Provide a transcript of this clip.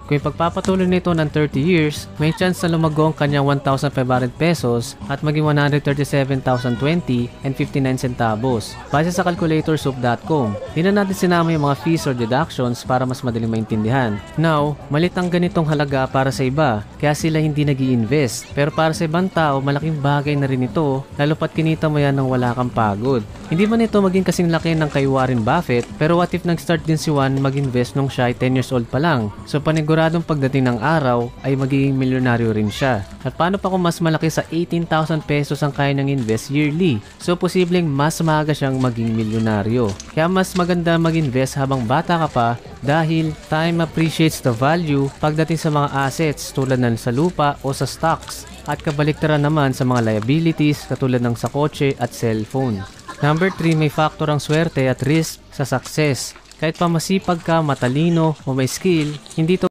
Kung ipagpapatuloy nito ng 30 years, may chance na lumago ang kanyang 1,500 pesos at maging 137,020 and 59 centavos. Base sa calculatorsoup.com, di na natin sinama yung mga fees or deductions para mas madaling maintindihan. Now, malit ang ganitong halaga para sa iba, kaya sila hindi nag-i-invest. Pero para sa ibang tao, malaking bagay na rin ito, lalo pat kinita mo yan nang wala kang pagod. Hindi man ito maging kasing laki ng kay Warren Buffett, pero what if nag-start din si Juan mag-invest nung siya ay 10 years old pa lang? So paniguradong pagdating ng araw ay magiging milyonaryo rin siya. At paano pa kung mas malaki sa 18,000 pesos ang kaya ng invest yearly? So posibleng mas maaga siyang maging milyonaryo. Kaya mas maganda mag-invest habang bata ka pa dahil time appreciates the value pagdating sa mga assets tulad ng sa lupa o sa stocks at kabaliktaran naman sa mga liabilities katulad ng sa kotse at cellphone. Number 3, may factor ang swerte at risk sa success. Kahit pa masipag ka, matalino o may skill, hindi to